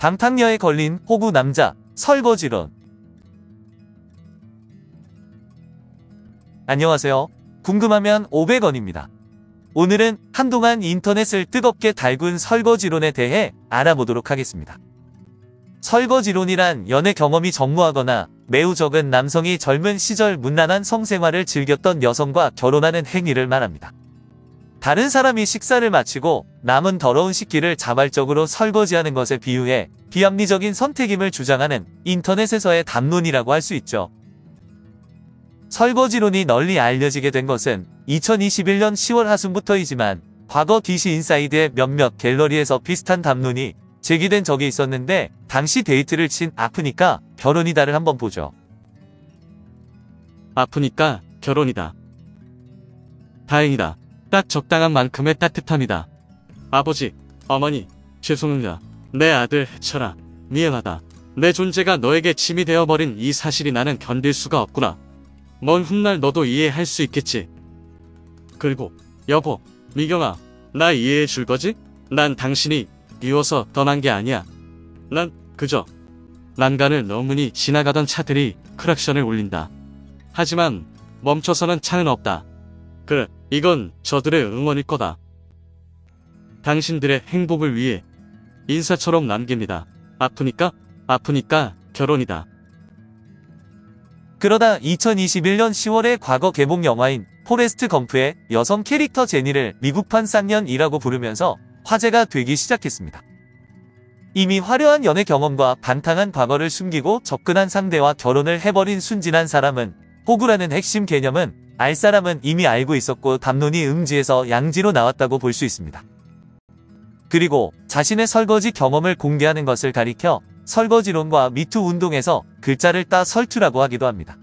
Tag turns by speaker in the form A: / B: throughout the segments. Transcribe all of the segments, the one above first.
A: 방탕녀에 걸린 호구 남자, 설거지론. 안녕하세요. 궁금하면 500원입니다. 오늘은 한동안 인터넷을 뜨겁게 달군 설거지론에 대해 알아보도록 하겠습니다. 설거지론이란 연애 경험이 전무하거나 매우 적은 남성이 젊은 시절 문란한 성생활을 즐겼던 여성과 결혼하는 행위를 말합니다. 다른 사람이 식사를 마치고 남은 더러운 식기를 자발적으로 설거지하는 것에 비유해 비합리적인 선택임을 주장하는 인터넷에서의 담론이라고 할 수 있죠. 설거지론이 널리 알려지게 된 것은 2021년 10월 하순부터이지만 과거 DC 인사이드의 몇몇 갤러리에서 비슷한 담론이 제기된 적이 있었는데 당시 데이트를 친 아프니까 결혼이다를 한번 보죠.
B: 아프니까 결혼이다. 다행이다. 딱 적당한 만큼의 따뜻함이다. 아버지, 어머니, 죄송합니다. 내 아들 해쳐라. 미안하다. 내 존재가 너에게 짐이 되어버린 이 사실이 나는 견딜 수가 없구나. 먼 훗날 너도 이해할 수 있겠지. 그리고 여보, 미경아, 나 이해해 줄 거지? 난 당신이 미워서 떠난 게 아니야. 난 그저 난간을 너무니 지나가던 차들이 크락션을 울린다. 하지만 멈춰서는 차는 없다. 그래, 이건 저들의 응원일 거다. 당신들의 행복을 위해 인사처럼 남깁니다. 아프니까 결혼이다.
A: 그러다 2021년 10월에 과거 개봉 영화인 포레스트 검프의 여성 캐릭터 제니를 미국판 쌍년이라고 부르면서 화제가 되기 시작했습니다. 이미 화려한 연애 경험과 반탕한 과거를 숨기고 접근한 상대와 결혼을 해버린 순진한 사람은 호구라는 핵심 개념은 알 사람은 이미 알고 있었고 담론이 음지에서 양지로 나왔다고 볼 수 있습니다. 그리고 자신의 설거지 경험을 공개하는 것을 가리켜 설거지론과 미투 운동에서 글자를 따 설투라고 하기도 합니다.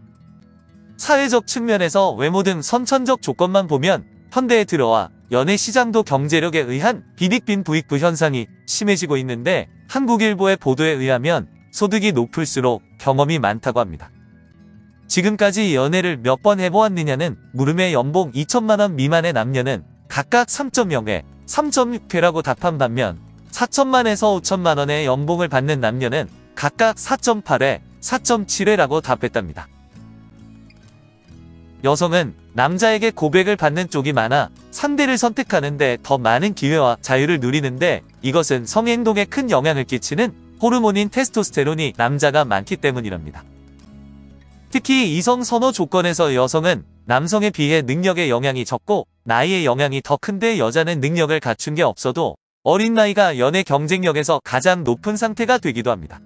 A: 사회적 측면에서 외모 등 선천적 조건만 보면 현대에 들어와 연애 시장도 경제력에 의한 비익빈 부익부 현상이 심해지고 있는데 한국일보의 보도에 의하면 소득이 높을수록 경험이 많다고 합니다. 지금까지 연애를 몇 번 해보았느냐는 물음에 연봉 2천만원 미만의 남녀는 각각 3.0회, 3.6회라고 답한 반면 4천만에서 5천만원의 연봉을 받는 남녀는 각각 4.8회, 4.7회라고 답했답니다. 여성은 남자에게 고백을 받는 쪽이 많아 상대를 선택하는데 더 많은 기회와 자유를 누리는데 이것은 성행동에 큰 영향을 끼치는 호르몬인 테스토스테론이 남자가 많기 때문이랍니다. 특히 이성 선호 조건에서 여성은 남성에 비해 능력의 영향이 적고 나이의 영향이 더 큰데 여자는 능력을 갖춘 게 없어도 어린 나이가 연애 경쟁력에서 가장 높은 상태가 되기도 합니다.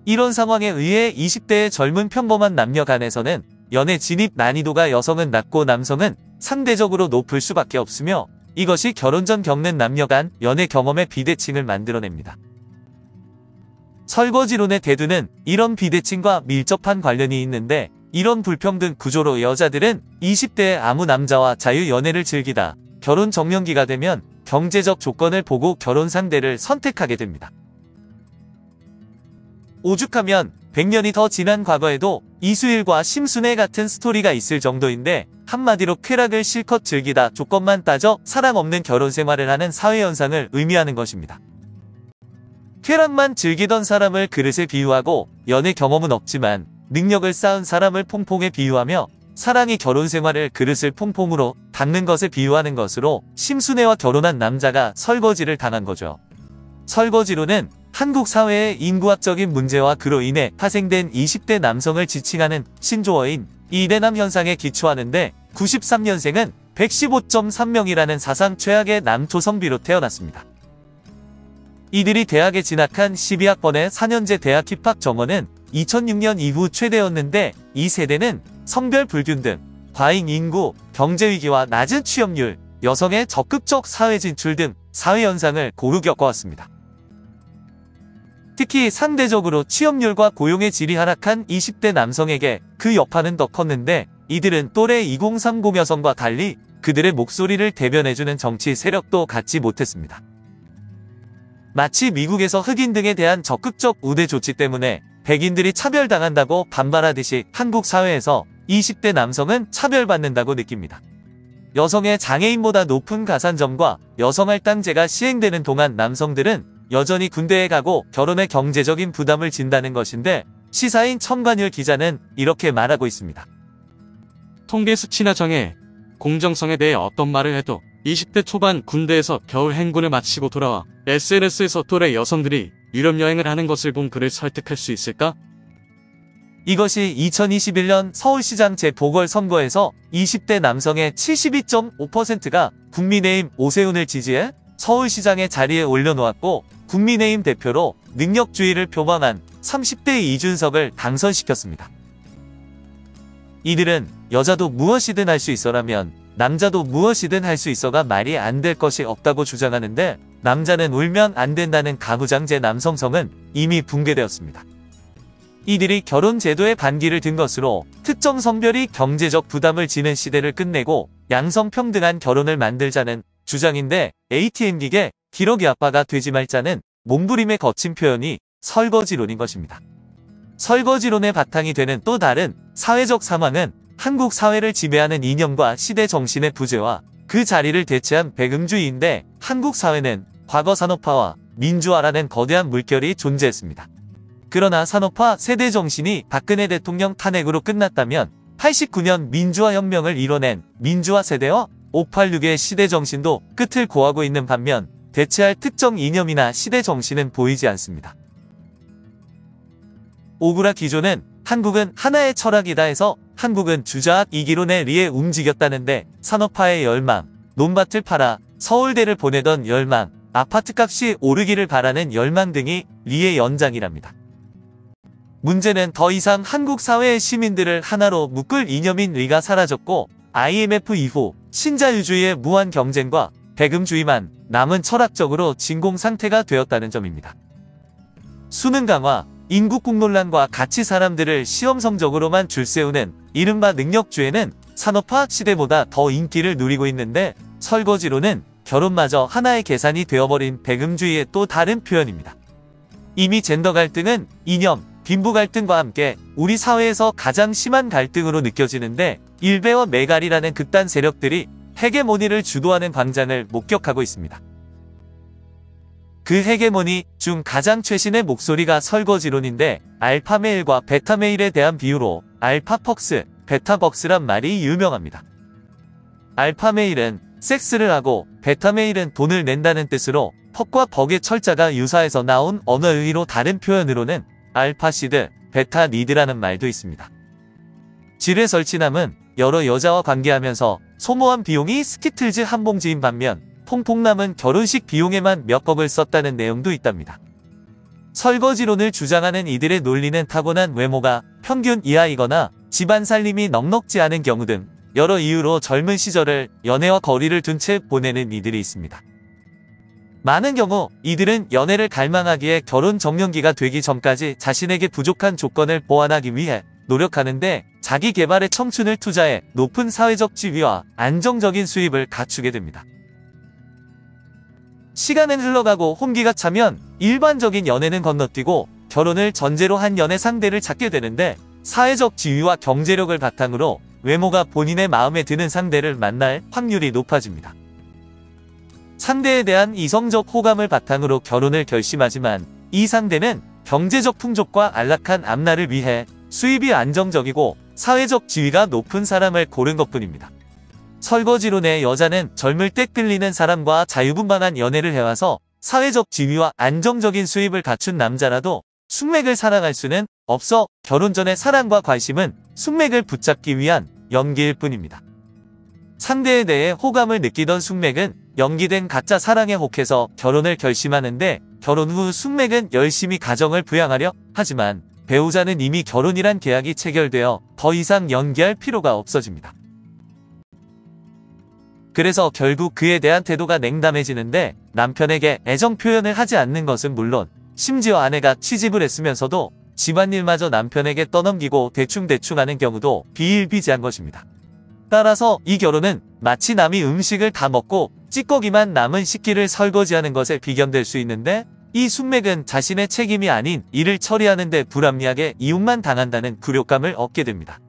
A: 이런 상황에 의해 20대의 젊은 평범한 남녀 간에서는 연애 진입 난이도가 여성은 낮고 남성은 상대적으로 높을 수밖에 없으며 이것이 결혼 전 겪는 남녀 간 연애 경험의 비대칭을 만들어냅니다. 설거지론의 대두는 이런 비대칭과 밀접한 관련이 있는데 이런 불평등 구조로 여자들은 20대의 아무 남자와 자유 연애를 즐기다 결혼 정년기가 되면 경제적 조건을 보고 결혼 상대를 선택하게 됩니다. 오죽하면 100년이 더 지난 과거에도 이수일과 심순애 같은 스토리가 있을 정도인데 한마디로 쾌락을 실컷 즐기다 조건만 따져 사랑 없는 결혼 생활을 하는 사회현상을 의미하는 것입니다. 쾌락만 즐기던 사람을 그릇에 비유하고 연애 경험은 없지만 능력을 쌓은 사람을 퐁퐁에 비유하며 사랑이 결혼 생활을 그릇을 퐁퐁으로 닦는 것에 비유하는 것으로 심순애와 결혼한 남자가 설거지를 당한 거죠. 설거지로는 한국 사회의 인구학적인 문제와 그로 인해 파생된 20대 남성을 지칭하는 신조어인 이대남 현상에 기초하는데 93년생은 115.3명이라는 사상 최악의 남초성비로 태어났습니다. 이들이 대학에 진학한 12학번의 4년제 대학 입학 정원은 2006년 이후 최대였는데 이 세대는 성별 불균등, 과잉 인구, 경제위기와 낮은 취업률, 여성의 적극적 사회 진출 등 사회현상을 고루 겪어왔습니다. 특히 상대적으로 취업률과 고용의 질이 하락한 20대 남성에게 그 여파는 더 컸는데 이들은 또래 2030 여성과 달리 그들의 목소리를 대변해주는 정치 세력도 갖지 못했습니다. 마치 미국에서 흑인 등에 대한 적극적 우대 조치 때문에 백인들이 차별당한다고 반발하듯이 한국 사회에서 20대 남성은 차별받는다고 느낍니다. 여성의 장애인보다 높은 가산점과 여성할당제가 시행되는 동안 남성들은 여전히 군대에 가고 결혼에 경제적인 부담을 진다는 것인데 시사인 천관율 기자는 이렇게 말하고 있습니다.
B: 통계 수치나 정해, 공정성에 대해 어떤 말을 해도 20대 초반 군대에서 겨울 행군을 마치고 돌아와 SNS에서 또래 여성들이 유럽 여행을 하는 것을 본 그를 설득할 수 있을까?
A: 이것이 2021년 서울시장 재보궐선거에서 20대 남성의 72.5%가 국민의힘 오세훈을 지지해 서울시장의 자리에 올려놓았고 국민의힘 대표로 능력주의를 표방한 30대 이준석을 당선시켰습니다. 이들은 여자도 무엇이든 할 수 있어라면 남자도 무엇이든 할 수 있어가 말이 안 될 것이 없다고 주장하는데 남자는 울면 안 된다는 가부장제 남성성은 이미 붕괴되었습니다. 이들이 결혼 제도에 반기를 든 것으로 특정 성별이 경제적 부담을 지는 시대를 끝내고 양성평등한 결혼을 만들자는 주장인데 ATM기계 기러기 아빠가 되지 말자는 몸부림의 거친 표현이 설거지론인 것입니다. 설거지론의 바탕이 되는 또 다른 사회적 상황은 한국 사회를 지배하는 이념과 시대 정신의 부재와 그 자리를 대체한 배금주의인데 한국 사회는 과거 산업화와 민주화라는 거대한 물결이 존재했습니다. 그러나 산업화 세대 정신이 박근혜 대통령 탄핵으로 끝났다면 89년 민주화 혁명을 이뤄낸 민주화 세대와 586의 시대 정신도 끝을 고하고 있는 반면 대체할 특정 이념이나 시대 정신은 보이지 않습니다. 오구라 기조는 한국은 하나의 철학이다 해서 한국은 주자학 이기론에 리에 움직였다는데 산업화의 열망, 논밭을 팔아 서울대를 보내던 열망, 아파트값이 오르기를 바라는 열망 등이 리의 연장이랍니다. 문제는 더 이상 한국 사회의 시민들을 하나로 묶을 이념인 리가 사라졌고 IMF 이후 신자유주의의 무한 경쟁과 배금주의만 남은 철학적으로 진공 상태가 되었다는 점입니다. 수능 강화, 인구국 논란과 같이 사람들을 시험 성적으로만 줄세우는 이른바 능력주의는 산업화 시대보다 더 인기를 누리고 있는데 설거지로는 결혼마저 하나의 계산이 되어버린 배금주의의 또 다른 표현입니다. 이미 젠더 갈등은 이념, 빈부 갈등과 함께 우리 사회에서 가장 심한 갈등으로 느껴지는데 일베와 메갈이라는 극단 세력들이 헤게모니를 주도하는 광장을 목격하고 있습니다. 그 헤게모니 중 가장 최신의 목소리가 설거지론인데 알파메일과 베타메일에 대한 비유로 알파퍽스, 베타벅스란 말이 유명합니다. 알파메일은 섹스를 하고 베타메일은 돈을 낸다는 뜻으로 퍽과 벅의 철자가 유사해서 나온 언어의로 다른 표현으로는 알파시드, 베타니드라는 말도 있습니다. 지뢰설치남은 여러 여자와 관계하면서 소모한 비용이 스키틀즈 한 봉지인 반면 퐁퐁남은 결혼식 비용에만 몇억을 썼다는 내용도 있답니다. 설거지론을 주장하는 이들의 논리는 타고난 외모가 평균 이하이거나 집안 살림이 넉넉지 않은 경우 등 여러 이유로 젊은 시절을 연애와 거리를 둔 채 보내는 이들이 있습니다. 많은 경우 이들은 연애를 갈망하기에 결혼 정년기가 되기 전까지 자신에게 부족한 조건을 보완하기 위해 노력하는데 자기 개발의 청춘을 투자해 높은 사회적 지위와 안정적인 수입을 갖추게 됩니다. 시간은 흘러가고 혼기가 차면 일반적인 연애는 건너뛰고 결혼을 전제로 한 연애 상대를 찾게 되는데 사회적 지위와 경제력을 바탕으로 외모가 본인의 마음에 드는 상대를 만날 확률이 높아집니다. 상대에 대한 이성적 호감을 바탕으로 결혼을 결심하지만 이 상대는 경제적 풍족과 안락한 앞날을 위해 수입이 안정적이고 사회적 지위가 높은 사람을 고른 것뿐입니다. 설거지론의 여자는 젊을 때 끌리는 사람과 자유분방한 연애를 해와서 사회적 지위와 안정적인 수입을 갖춘 남자라도 숙맥을 사랑할 수는 없어 결혼 전의 사랑과 관심은 숙맥을 붙잡기 위한 연기일 뿐입니다. 상대에 대해 호감을 느끼던 숙맥은 연기된 가짜 사랑에 혹해서 결혼을 결심하는데 결혼 후 숙맥은 열심히 가정을 부양하려 하지만 배우자는 이미 결혼이란 계약이 체결되어 더 이상 연기할 필요가 없어집니다. 그래서 결국 그에 대한 태도가 냉담해지는데 남편에게 애정 표현을 하지 않는 것은 물론 심지어 아내가 취직을 했으면서도 집안일마저 남편에게 떠넘기고 대충대충 하는 경우도 비일비재한 것입니다. 따라서 이 결혼은 마치 남이 음식을 다 먹고 찌꺼기만 남은 식기를 설거지하는 것에 비견될 수 있는데 이 숙맥은 자신의 책임이 아닌 일을 처리하는 데 불합리하게 이용만 당한다는 굴욕감을 얻게 됩니다.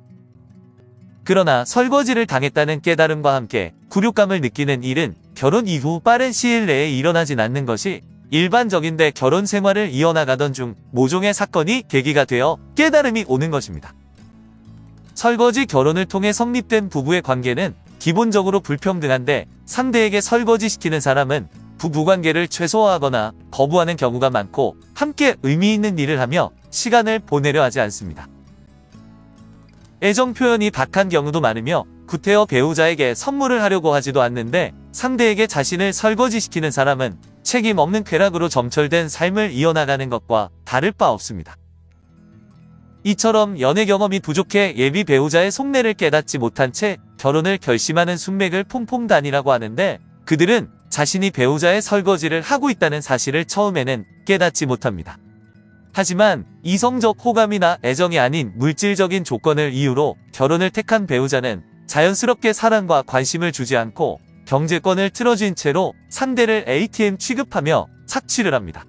A: 그러나 설거지를 당했다는 깨달음과 함께 굴욕감을 느끼는 일은 결혼 이후 빠른 시일 내에 일어나진 않는 것이 일반적인데 결혼 생활을 이어나가던 중 모종의 사건이 계기가 되어 깨달음이 오는 것입니다. 설거지 결혼을 통해 성립된 부부의 관계는 기본적으로 불평등한데 상대에게 설거지 시키는 사람은 부부관계를 최소화하거나 거부하는 경우가 많고 함께 의미 있는 일을 하며 시간을 보내려 하지 않습니다. 애정 표현이 박한 경우도 많으며 구태여 배우자에게 선물을 하려고 하지도 않는데 상대에게 자신을 설거지시키는 사람은 책임 없는 쾌락으로 점철된 삶을 이어나가는 것과 다를 바 없습니다. 이처럼 연애 경험이 부족해 예비 배우자의 속내를 깨닫지 못한 채 결혼을 결심하는 숙맥을 퐁퐁단이라고 하는데 그들은 자신이 배우자의 설거지를 하고 있다는 사실을 처음에는 깨닫지 못합니다. 하지만 이성적 호감이나 애정이 아닌 물질적인 조건을 이유로 결혼을 택한 배우자는 자연스럽게 사랑과 관심을 주지 않고 경제권을 틀어진 채로 상대를 ATM 취급하며 착취를 합니다.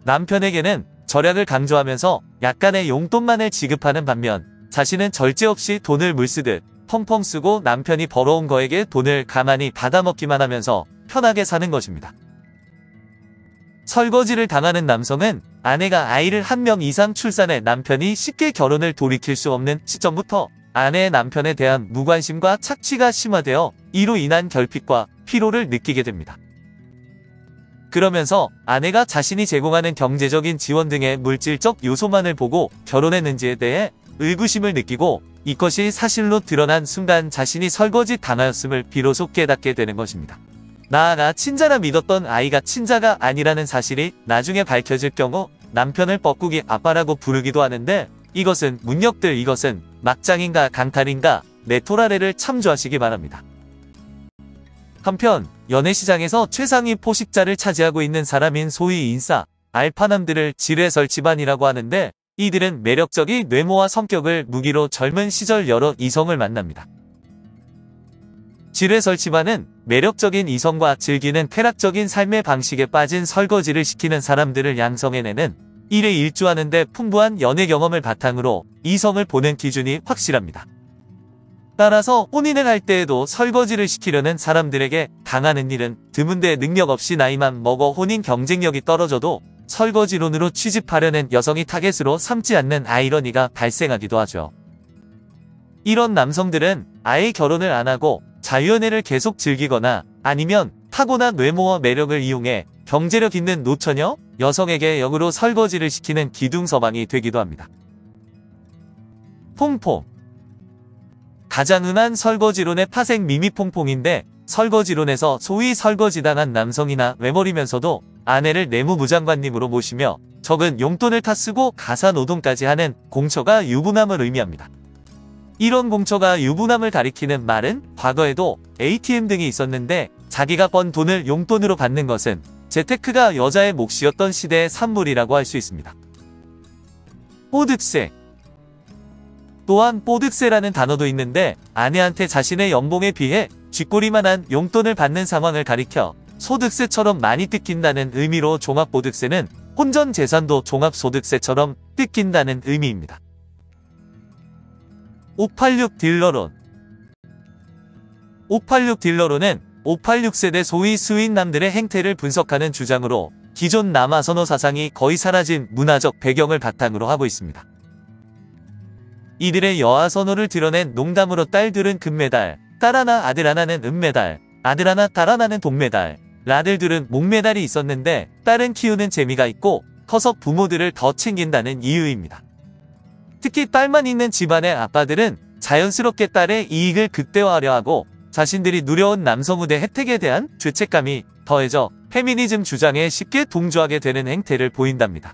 A: 남편에게는 절약을 강조하면서 약간의 용돈만을 지급하는 반면 자신은 절제 없이 돈을 물쓰듯 펑펑 쓰고 남편이 벌어온 거에게 돈을 가만히 받아먹기만 하면서 편하게 사는 것입니다. 설거지를 당하는 남성은 아내가 아이를 한 명 이상 출산해 남편이 쉽게 결혼을 돌이킬 수 없는 시점부터 아내의 남편에 대한 무관심과 착취가 심화되어 이로 인한 결핍과 피로를 느끼게 됩니다. 그러면서 아내가 자신이 제공하는 경제적인 지원 등의 물질적 요소만을 보고 결혼했는지에 대해 의구심을 느끼고 이것이 사실로 드러난 순간 자신이 설거지 당하였음을 비로소 깨닫게 되는 것입니다. 나아가 친자라 믿었던 아이가 친자가 아니라는 사실이 나중에 밝혀질 경우 남편을 뻐꾸기 아빠라고 부르기도 하는데 이것은 문역들 이것은 막장인가 강탈인가 네토라레를 참조하시기 바랍니다. 한편 연애시장에서 최상위 포식자를 차지하고 있는 사람인 소위 인싸, 알파남들을 지뢰설치반이라고 하는데 이들은 매력적인 외모와 성격을 무기로 젊은 시절 여러 이성을 만납니다. 지뢰설치반은 매력적인 이성과 즐기는 쾌락적인 삶의 방식에 빠진 설거지를 시키는 사람들을 양성해내는 일에 일조하는 데 풍부한 연애 경험을 바탕으로 이성을 보는 기준이 확실합니다. 따라서 혼인을 할 때에도 설거지를 시키려는 사람들에게 당하는 일은 드문데 능력 없이 나이만 먹어 혼인 경쟁력이 떨어져도 설거지론으로 취집하려는 여성이 타겟으로 삼지 않는 아이러니가 발생하기도 하죠. 이런 남성들은 아예 결혼을 안 하고 자유연애를 계속 즐기거나 아니면 타고난 외모와 매력을 이용해 경제력 있는 노처녀 여성에게 역으로 설거지를 시키는 기둥서방이 되기도 합니다. 퐁퐁 가장 흔한 설거지론의 파생 미미퐁퐁인데 설거지론에서 소위 설거지당한 남성이나 외벌이면서도 아내를 내무부장관님으로 모시며 적은 용돈을 타 쓰고 가사노동까지 하는 공처가 유부남을 의미합니다. 이런 공처가 유부남을 가리키는 말은 과거에도 ATM 등이 있었는데 자기가 번 돈을 용돈으로 받는 것은 재테크가 여자의 몫이었던 시대의 산물이라고 할 수 있습니다. 뽀득세 또한 뽀득세라는 단어도 있는데 아내한테 자신의 연봉에 비해 쥐꼬리만한 용돈을 받는 상황을 가리켜 소득세처럼 많이 뜯긴다는 의미로 종합보득세는 혼전 재산도 종합소득세처럼 뜯긴다는 의미입니다. 586 딜러론 586 딜러론은 586세대 소위 수인남들의 행태를 분석하는 주장으로 기존 남아선호 사상이 거의 사라진 문화적 배경을 바탕으로 하고 있습니다. 이들의 여아선호를 드러낸 농담으로 딸들은 금메달, 딸 하나 아들 하나는 은메달, 아들 하나 딸 하나는 동메달, 아들들은 목메달이 있었는데 딸은 키우는 재미가 있고 커서 부모들을 더 챙긴다는 이유입니다. 특히 딸만 있는 집안의 아빠들은 자연스럽게 딸의 이익을 극대화하려 하고 자신들이 누려온 남성우대 혜택에 대한 죄책감이 더해져 페미니즘 주장에 쉽게 동조하게 되는 행태를 보인답니다.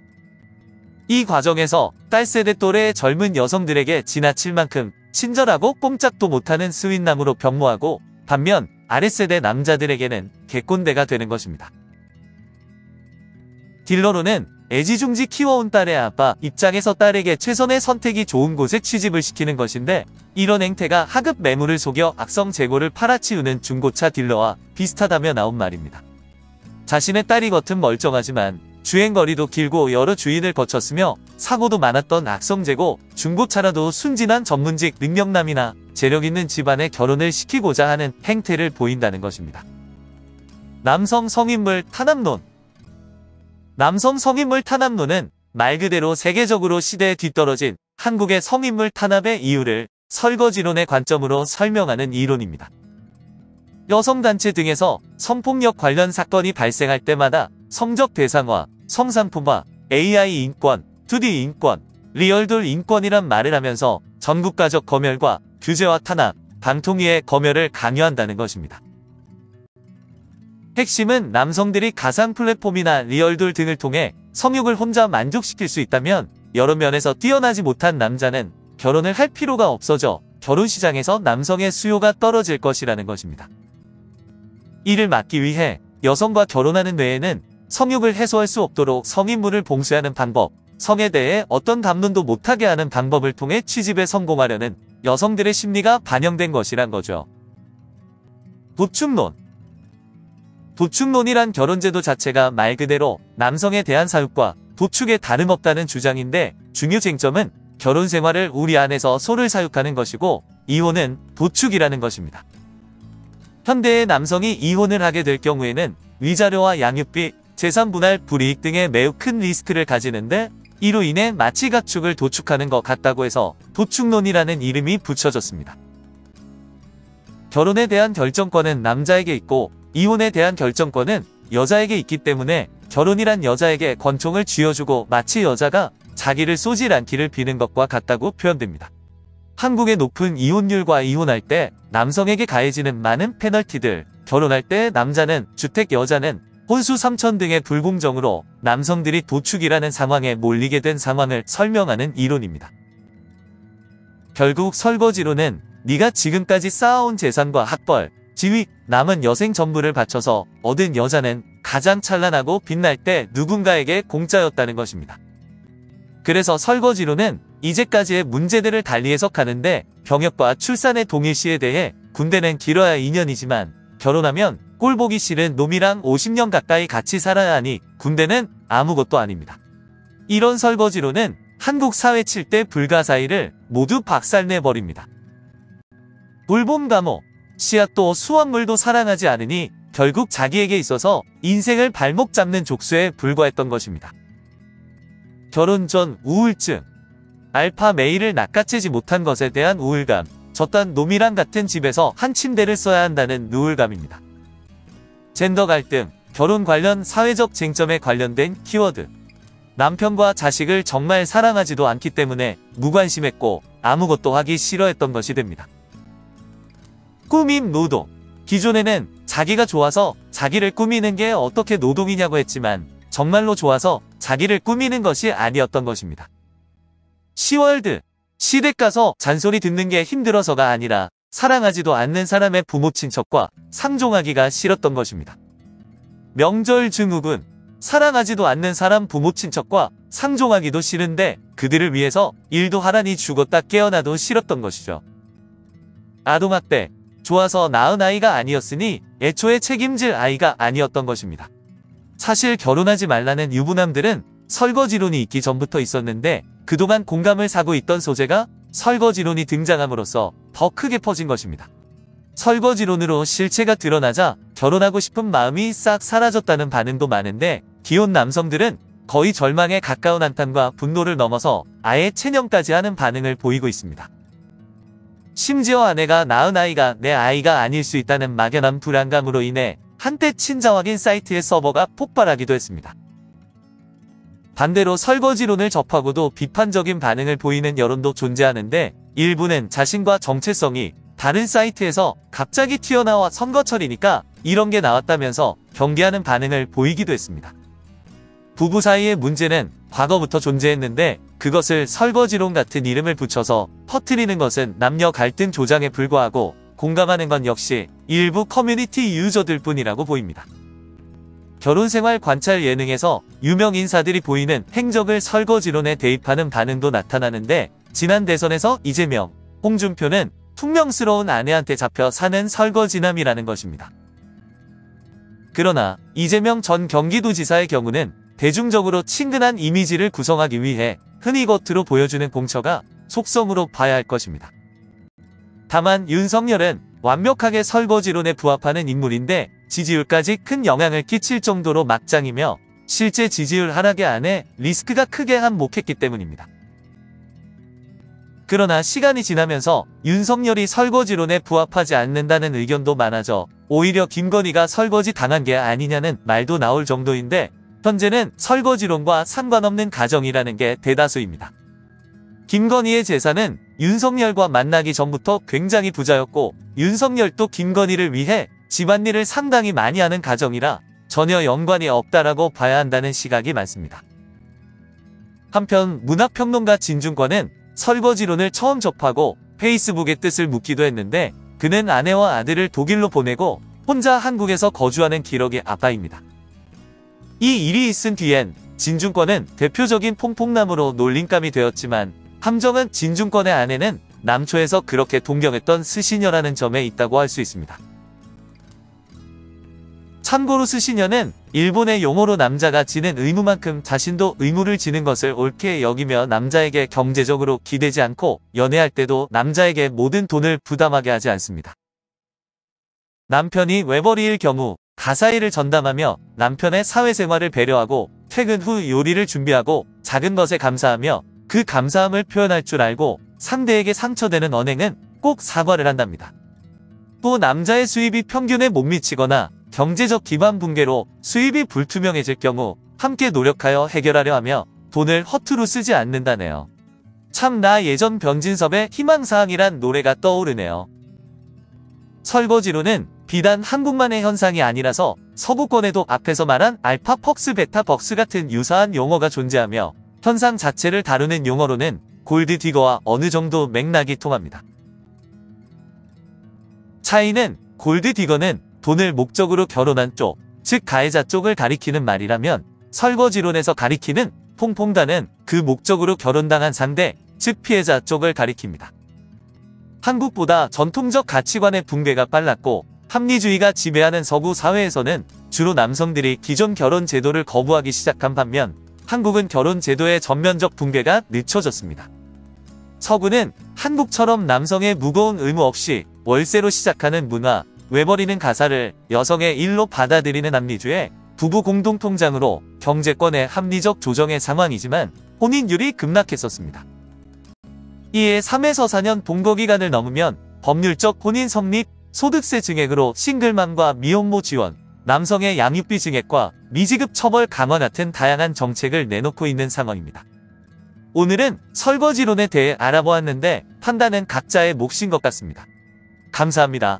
A: 이 과정에서 딸세대 또래의 젊은 여성들에게 지나칠 만큼 친절하고 꼼짝도 못하는 스윗남으로 변모하고 반면 아랫세대 남자들에게는 개꼰대가 되는 것입니다. 딜러로는 애지중지 키워온 딸의 아빠 입장에서 딸에게 최선의 선택이 좋은 곳에 취직을 시키는 것인데 이런 행태가 하급 매물을 속여 악성 재고를 팔아치우는 중고차 딜러와 비슷하다며 나온 말입니다. 자신의 딸이 겉은 멀쩡하지만 주행거리도 길고 여러 주인을 거쳤으며 사고도 많았던 악성재고 중고차라도 순진한 전문직 능력남이나 재력있는 집안에 결혼을 시키고자 하는 행태를 보인다는 것입니다. 남성 성인물 탄압론 남성 성인물 탄압론은 말 그대로 세계적으로 시대에 뒤떨어진 한국의 성인물 탄압의 이유를 설거지론의 관점으로 설명하는 이론입니다. 여성단체 등에서 성폭력 관련 사건이 발생할 때마다 성적 대상화, 성상품화, AI 인권, 2D 인권, 리얼돌 인권이란 말을 하면서 전국가적 검열과 규제와 탄압, 방통위의 검열을 강요한다는 것입니다. 핵심은 남성들이 가상 플랫폼이나 리얼돌 등을 통해 성욕을 혼자 만족시킬 수 있다면 여러 면에서 뛰어나지 못한 남자는 결혼을 할 필요가 없어져 결혼시장에서 남성의 수요가 떨어질 것이라는 것입니다. 이를 막기 위해 여성과 결혼하는 외에는 성욕을 해소할 수 없도록 성인물을 봉쇄하는 방법, 성에 대해 어떤 담론도 못하게 하는 방법을 통해 취집에 성공하려는 여성들의 심리가 반영된 것이란 거죠. 도축론. 도축론이란 결혼제도 자체가 말 그대로 남성에 대한 사육과 도축에 다름없다는 주장인데 중요 쟁점은 결혼 생활을 우리 안에서 소를 사육하는 것이고 이혼은 도축이라는 것입니다. 현대의 남성이 이혼을 하게 될 경우에는 위자료와 양육비, 재산 분할 불이익 등의 매우 큰 리스크를 가지는데 이로 인해 마치 가축을 도축하는 것 같다고 해서 도축론이라는 이름이 붙여졌습니다. 결혼에 대한 결정권은 남자에게 있고 이혼에 대한 결정권은 여자에게 있기 때문에 결혼이란 여자에게 권총을 쥐어주고 마치 여자가 자기를 쏘질 않기를 비는 것과 같다고 표현됩니다. 한국의 높은 이혼율과 이혼할 때 남성에게 가해지는 많은 페널티들, 결혼할 때 남자는 주택, 여자는 혼수 3천 등의 불공정으로 남성들이 도축이라는 상황에 몰리게 된 상황을 설명하는 이론입니다. 결국 설거지론은 네가 지금까지 쌓아온 재산과 학벌, 지위, 남은 여생 전부를 바쳐서 얻은 여자는 가장 찬란하고 빛날 때 누군가에게 공짜였다는 것입니다. 그래서 설거지론은 이제까지의 문제들을 달리 해석하는데 병역과 출산의 동일시에 대해 군대는 길어야 2년이지만 결혼하면 꼴보기 싫은 놈이랑 50년 가까이 같이 살아야 하니 군대는 아무것도 아닙니다. 이런 설거지론은 한국 사회 7대 불가사의를 모두 박살내버립니다. 돌봄감호, 씨앗도 수확물도 사랑하지 않으니 결국 자기에게 있어서 인생을 발목 잡는 족쇄에 불과했던 것입니다. 결혼 전 우울증, 알파 메일을 낚아채지 못한 것에 대한 우울감, 저딴 놈이랑 같은 집에서 한 침대를 써야 한다는 우울감입니다. 젠더 갈등, 결혼 관련 사회적 쟁점에 관련된 키워드, 남편과 자식을 정말 사랑하지도 않기 때문에 무관심했고 아무것도 하기 싫어했던 것이 됩니다. 꾸밈 노동, 기존에는 자기가 좋아서 자기를 꾸미는 게 어떻게 노동이냐고 했지만 정말로 좋아서 자기를 꾸미는 것이 아니었던 것입니다. 시월드, 시댁 가서 잔소리 듣는 게 힘들어서가 아니라 사랑하지도 않는 사람의 부모 친척과 상종하기가 싫었던 것입니다. 명절 증후군, 사랑하지도 않는 사람 부모 친척과 상종하기도 싫은데 그들을 위해서 일도 하라니 죽었다 깨어나도 싫었던 것이죠. 아동학대, 좋아서 낳은 아이가 아니었으니 애초에 책임질 아이가 아니었던 것입니다. 사실 결혼하지 말라는 유부남들은 설거지론이 있기 전부터 있었는데 그동안 공감을 사고 있던 소재가 설거지론이 등장함으로써 더 크게 퍼진 것입니다. 설거지론으로 실체가 드러나자 결혼하고 싶은 마음이 싹 사라졌다는 반응도 많은데 기혼 남성들은 거의 절망에 가까운 한탄과 분노를 넘어서 아예 체념까지 하는 반응을 보이고 있습니다. 심지어 아내가 낳은 아이가 내 아이가 아닐 수 있다는 막연한 불안감으로 인해 한때 친자 확인 사이트의 서버가 폭발하기도 했습니다. 반대로 설거지론을 접하고도 비판적인 반응을 보이는 여론도 존재하는데 일부는 자신과 정체성이 다른 사이트에서 갑자기 튀어나와 선거철이니까 이런 게 나왔다면서 경계하는 반응을 보이기도 했습니다. 부부 사이의 문제는 과거부터 존재했는데 그것을 설거지론 같은 이름을 붙여서 퍼뜨리는 것은 남녀 갈등 조장에 불과하고 공감하는 건 역시 일부 커뮤니티 유저들 뿐이라고 보입니다. 결혼생활 관찰 예능에서 유명 인사들이 보이는 행적을 설거지론에 대입하는 반응도 나타나는데 지난 대선에서 이재명, 홍준표는 퉁명스러운 아내한테 잡혀 사는 설거지남이라는 것입니다. 그러나 이재명 전 경기도지사의 경우는 대중적으로 친근한 이미지를 구성하기 위해 흔히 겉으로 보여주는 공처가 속성으로 봐야 할 것입니다. 다만 윤석열은 완벽하게 설거지론에 부합하는 인물인데 지지율까지 큰 영향을 끼칠 정도로 막장이며 실제 지지율 하락에 안에 리스크가 크게 한몫했기 때문입니다. 그러나 시간이 지나면서 윤석열이 설거지론에 부합하지 않는다는 의견도 많아져 오히려 김건희가 설거지 당한 게 아니냐는 말도 나올 정도인데 현재는 설거지론과 상관없는 가정이라는 게 대다수입니다. 김건희의 재산은 윤석열과 만나기 전부터 굉장히 부자였고 윤석열도 김건희를 위해 집안일을 상당히 많이 하는 가정이라 전혀 연관이 없다라고 봐야 한다는 시각이 많습니다. 한편 문학평론가 진중권은 설거지론을 처음 접하고 페이스북에 뜻을 묻기도 했는데 그는 아내와 아들을 독일로 보내고 혼자 한국에서 거주하는 기러기 아빠입니다. 이 일이 있은 뒤엔 진중권은 대표적인 퐁퐁남으로 놀림감이 되었지만 함정은 진중권의 아내는 남초에서 그렇게 동경했던 스시녀라는 점에 있다고 할 수 있습니다. 참고로 스시녀는 일본의 용어로 남자가 지는 의무만큼 자신도 의무를 지는 것을 옳게 여기며 남자에게 경제적으로 기대지 않고 연애할 때도 남자에게 모든 돈을 부담하게 하지 않습니다. 남편이 외벌이일 경우 가사일을 전담하며 남편의 사회생활을 배려하고 퇴근 후 요리를 준비하고 작은 것에 감사하며 그 감사함을 표현할 줄 알고 상대에게 상처되는 언행은 꼭 사과를 한답니다. 또 남자의 수입이 평균에 못 미치거나 경제적 기반 붕괴로 수입이 불투명해질 경우 함께 노력하여 해결하려 하며 돈을 허투루 쓰지 않는다네요. 참 나 예전 변진섭의 희망사항이란 노래가 떠오르네요. 설거지로는 비단 한국만의 현상이 아니라서 서구권에도 앞에서 말한 알파 퍽스 베타 벅스 같은 유사한 용어가 존재하며 현상 자체를 다루는 용어로는 골드 디거와 어느 정도 맥락이 통합니다. 차이는 골드 디거는 돈을 목적으로 결혼한 쪽, 즉 가해자 쪽을 가리키는 말이라면 설거지론에서 가리키는 퐁퐁단은 그 목적으로 결혼당한 상대, 즉 피해자 쪽을 가리킵니다. 한국보다 전통적 가치관의 붕괴가 빨랐고 합리주의가 지배하는 서구 사회에서는 주로 남성들이 기존 결혼 제도를 거부하기 시작한 반면 한국은 결혼 제도의 전면적 붕괴가 늦춰졌습니다. 서구는 한국처럼 남성의 무거운 의무 없이 월세로 시작하는 문화, 외버리는 가사를 여성의 일로 받아들이는 합리주의, 부부 공동통장으로 경제권의 합리적 조정의 상황이지만 혼인율이 급락했었습니다. 이에 3에서 4년 동거기간을 넘으면 법률적 혼인 성립, 소득세 증액으로 싱글맘과 미혼모 지원, 남성의 양육비 증액과 미지급 처벌 강화 같은 다양한 정책을 내놓고 있는 상황입니다. 오늘은 설거지론에 대해 알아보았는데 판단은 각자의 몫인 것 같습니다. 감사합니다.